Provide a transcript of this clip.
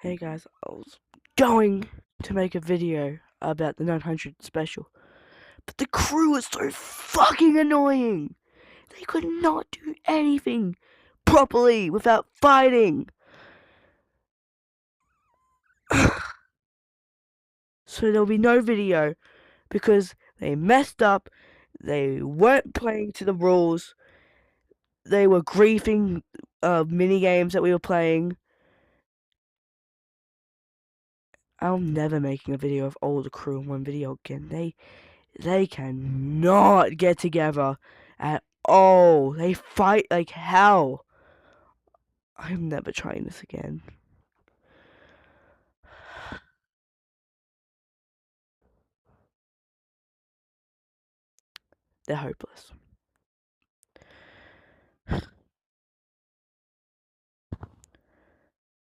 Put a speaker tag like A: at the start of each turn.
A: Hey guys, I was going to make a video about the 900 special, but the crew was so fucking annoying. They could not do anything properly without fighting. So there'll be no video because they messed up. They weren't playing to the rules. They were griefing mini games that we were playing. I'm never making a video of all the crew in one video again. They cannot get together at all. They fight like hell. I'm never trying this again. They're hopeless.